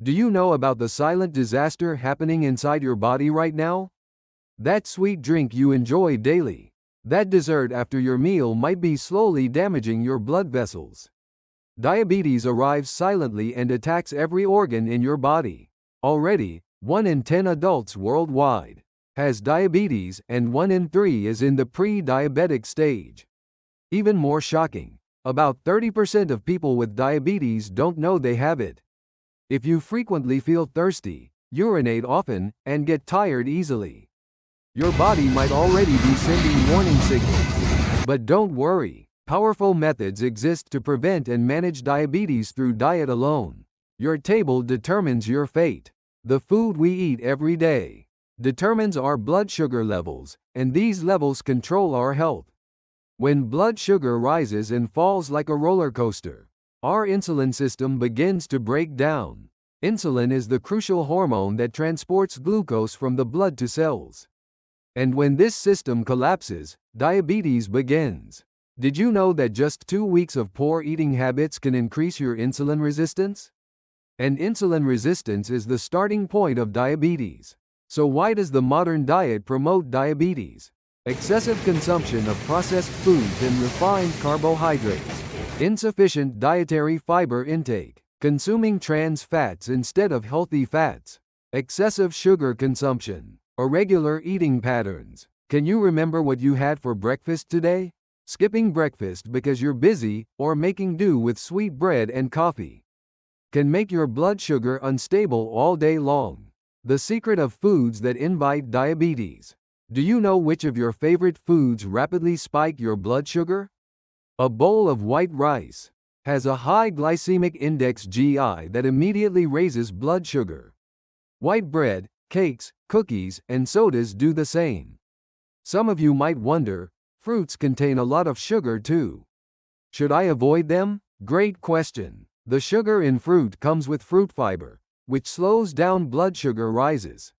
Do you know about the silent disaster happening inside your body right now? That sweet drink you enjoy daily, that dessert after your meal might be slowly damaging your blood vessels. Diabetes arrives silently and attacks every organ in your body. Already, 1 in 10 adults worldwide has diabetes and 1 in 3 is in the pre-diabetic stage. Even more shocking, about 30% of people with diabetes don't know they have it. If you frequently feel thirsty, urinate often, and get tired easily, your body might already be sending warning signals. But don't worry, powerful methods exist to prevent and manage diabetes through diet alone. Your table determines your fate. The food we eat every day determines our blood sugar levels, and these levels control our health. When blood sugar rises and falls like a roller coaster, our insulin system begins to break down. Insulin is the crucial hormone that transports glucose from the blood to cells. And when this system collapses, diabetes begins. Did you know that just 2 weeks of poor eating habits can increase your insulin resistance? And insulin resistance is the starting point of diabetes. So why does the modern diet promote diabetes? Excessive consumption of processed foods and refined carbohydrates, insufficient dietary fiber intake, consuming trans fats instead of healthy fats, excessive sugar consumption, irregular eating patterns. Can you remember what you had for breakfast today? Skipping breakfast because you're busy, or making do with sweet bread and coffee, can make your blood sugar unstable all day long. The secret of foods that invite diabetes. Do you know which of your favorite foods rapidly spike your blood sugar? A bowl of white rice has a high glycemic index (GI) that immediately raises blood sugar. White bread, cakes, cookies, and sodas do the same. Some of you might wonder, fruits contain a lot of sugar too. Should I avoid them? Great question. The sugar in fruit comes with fruit fiber, which slows down blood sugar rises.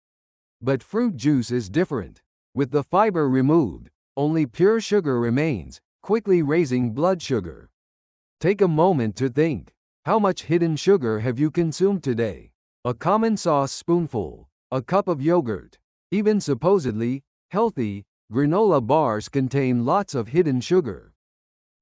But fruit juice is different. With the fiber removed, only pure sugar remains, quickly raising blood sugar. Take a moment to think. How much hidden sugar have you consumed today? A common sauce spoonful, a cup of yogurt, even supposedly healthy granola bars contain lots of hidden sugar.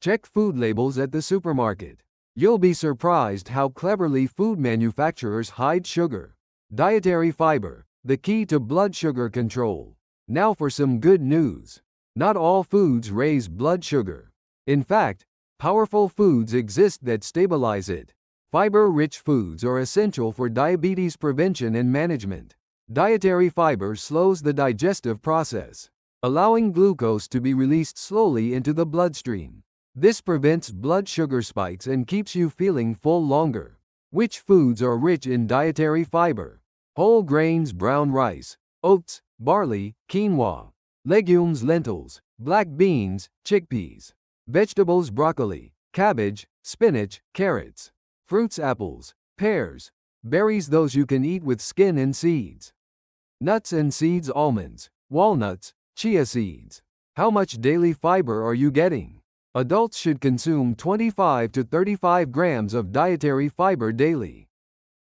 Check food labels at the supermarket. You'll be surprised how cleverly food manufacturers hide sugar. Dietary fiber, the key to blood sugar control. Now for some good news. Not all foods raise blood sugar. In fact, powerful foods exist that stabilize it. Fiber-rich foods are essential for diabetes prevention and management. Dietary fiber slows the digestive process, allowing glucose to be released slowly into the bloodstream. This prevents blood sugar spikes and keeps you feeling full longer. Which foods are rich in dietary fiber? Whole grains, brown rice, oats, barley, quinoa, legumes, lentils, black beans, chickpeas, vegetables, broccoli, cabbage, spinach, carrots, fruits, apples, pears, berries, those you can eat with skin and seeds, nuts and seeds, almonds, walnuts, chia seeds. How much daily fiber are you getting? Adults should consume 25 to 35 grams of dietary fiber daily.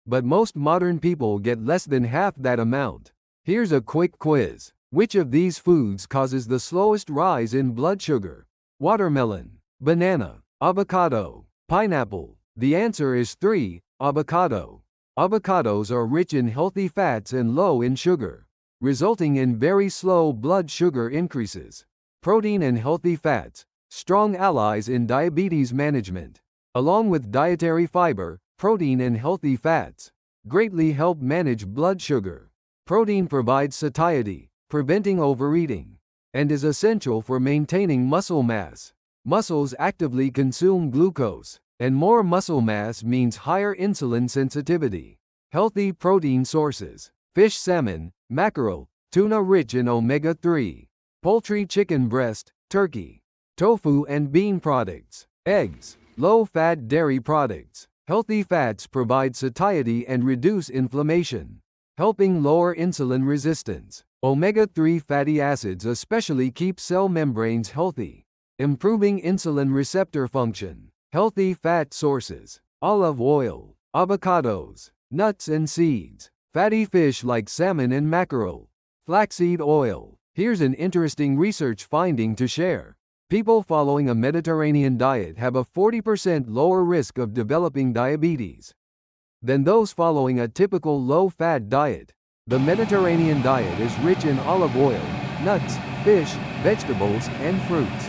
But most modern people get less than half that amount. Here's a quick quiz. Which of these foods causes the slowest rise in blood sugar? Watermelon, banana, avocado, pineapple. The answer is 3, avocado. Avocados are rich in healthy fats and low in sugar, resulting in very slow blood sugar increases. Protein and healthy fats, strong allies in diabetes management. Along with dietary fiber, protein and healthy fats greatly help manage blood sugar. Protein provides satiety, preventing overeating, and is essential for maintaining muscle mass. Muscles actively consume glucose, and more muscle mass means higher insulin sensitivity. Healthy protein sources: fish, salmon, mackerel, tuna rich in omega-3, poultry, chicken breast, turkey, tofu and bean products, eggs, low-fat dairy products. Healthy fats provide satiety and reduce inflammation, helping lower insulin resistance. Omega-3 fatty acids especially keep cell membranes healthy, improving insulin receptor function. Healthy fat sources: olive oil, avocados, Nuts and seeds. Fatty fish like salmon and mackerel. Flaxseed oil. Here's an interesting research finding to share. People following a Mediterranean diet have a 40% lower risk of developing diabetes than those following a typical low-fat diet. The Mediterranean diet is rich in olive oil, nuts, fish, vegetables, and fruits.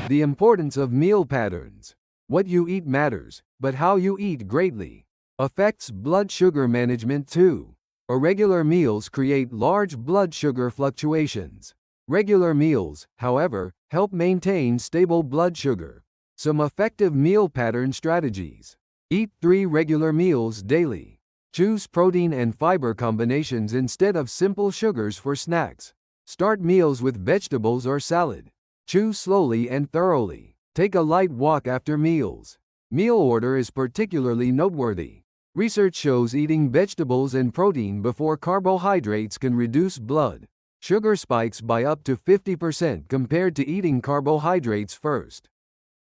The importance of meal patterns. What you eat matters, but how you eat greatly affects blood sugar management too. Irregular meals create large blood sugar fluctuations. Regular meals, however, help maintain stable blood sugar. Some effective meal pattern strategies. Eat 3 regular meals daily. Choose protein and fiber combinations instead of simple sugars for snacks. Start meals with vegetables or salad. Chew slowly and thoroughly. Take a light walk after meals. Meal order is particularly noteworthy. Research shows eating vegetables and protein before carbohydrates can reduce blood sugar spikes by up to 50% compared to eating carbohydrates first.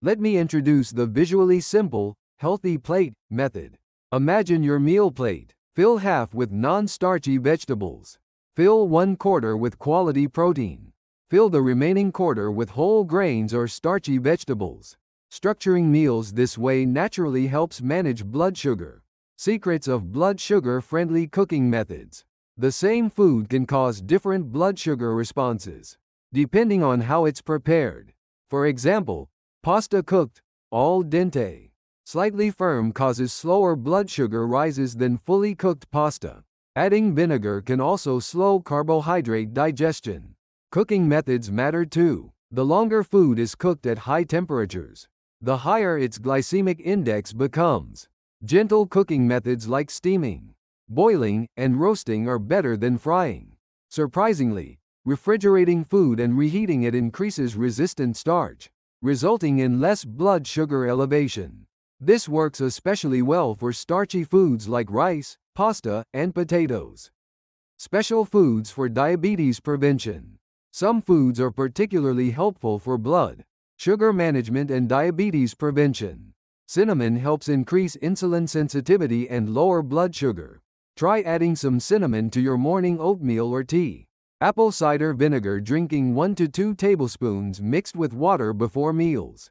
Let me introduce the visually simple, healthy plate method. Imagine your meal plate. Fill half with non-starchy vegetables. Fill 1/4 with quality protein. Fill the remaining quarter with whole grains or starchy vegetables. Structuring meals this way naturally helps manage blood sugar. Secrets of blood sugar-friendly cooking methods. The same food can cause different blood sugar responses, depending on how it's prepared. For example, pasta cooked al dente, slightly firm causes slower blood sugar rises than fully cooked pasta. Adding vinegar can also slow carbohydrate digestion. Cooking methods matter too. The longer food is cooked at high temperatures, the higher its glycemic index becomes. Gentle cooking methods like steaming, boiling, and roasting are better than frying. Surprisingly, refrigerating food and reheating it increases resistant starch, resulting in less blood sugar elevation. This works especially well for starchy foods like rice, pasta, and potatoes. Special foods for diabetes prevention. Some foods are particularly helpful for blood sugar management and diabetes prevention. Cinnamon helps increase insulin sensitivity and lower blood sugar. Try adding some cinnamon to your morning oatmeal or tea. Apple cider vinegar drinking 1 to 2 tablespoons mixed with water before meals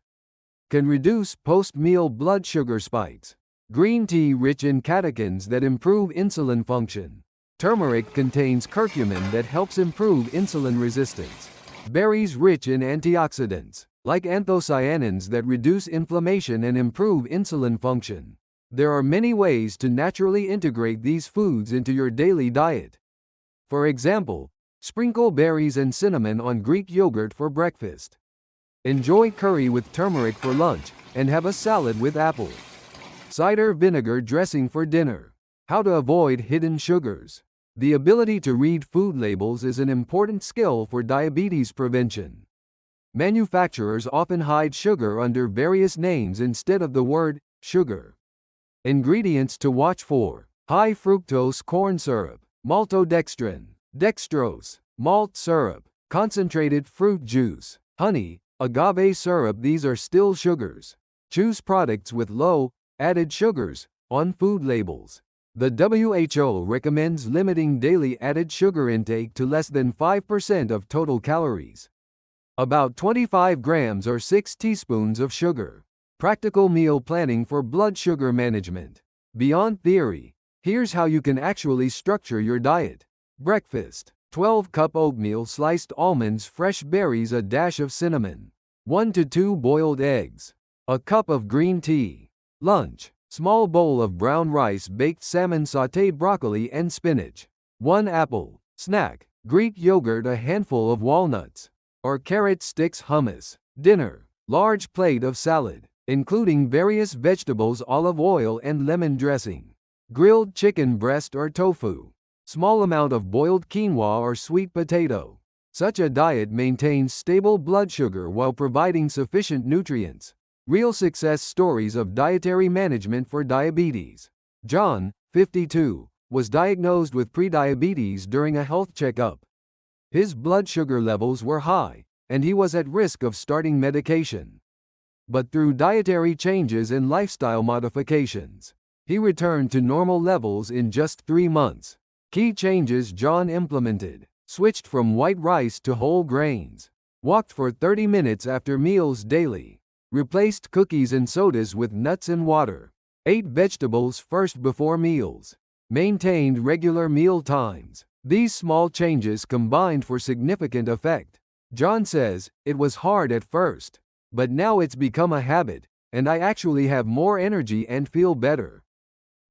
can reduce post-meal blood sugar spikes. Green tea rich in catechins that improve insulin function. Turmeric contains curcumin that helps improve insulin resistance. Berries rich in antioxidants, like anthocyanins that reduce inflammation and improve insulin function. There are many ways to naturally integrate these foods into your daily diet. For example, sprinkle berries and cinnamon on Greek yogurt for breakfast. Enjoy curry with turmeric for lunch, and have a salad with apple cider vinegar dressing for dinner. How to avoid hidden sugars. The ability to read food labels is an important skill for diabetes prevention. Manufacturers often hide sugar under various names instead of the word sugar. Ingredients to watch for: high fructose corn syrup, maltodextrin, dextrose, malt syrup, concentrated fruit juice, honey, agave syrup. These are still sugars. Choose products with low added sugars on food labels. The WHO recommends limiting daily added sugar intake to less than 5% of total calories. About 25 grams or 6 teaspoons of sugar. Practical meal planning for blood sugar management. Beyond theory, here's how you can actually structure your diet. Breakfast: 12-cup oatmeal, sliced almonds, fresh berries, a dash of cinnamon. 1 to 2 boiled eggs. A cup of green tea. Lunch: small bowl of brown rice, baked salmon, sautéed broccoli and spinach. 1 apple. Snack: Greek yogurt, a handful of walnuts or carrot sticks, hummus. Dinner: large plate of salad, including various vegetables, olive oil and lemon dressing. Grilled chicken breast or tofu. Small amount of boiled quinoa or sweet potato. Such a diet maintains stable blood sugar while providing sufficient nutrients. Real success stories of dietary management for diabetes. John, 52, was diagnosed with prediabetes during a health checkup. His blood sugar levels were high, and he was at risk of starting medication. But through dietary changes and lifestyle modifications, He returned to normal levels in just 3 months. Key changes John implemented: switched from white rice to whole grains, walked for 30 minutes after meals daily, replaced cookies and sodas with nuts and water, ate vegetables first before meals, maintained regular meal times. These small changes combined for significant effect. John says, "It was hard at first, but now it's become a habit, and I actually have more energy and feel better."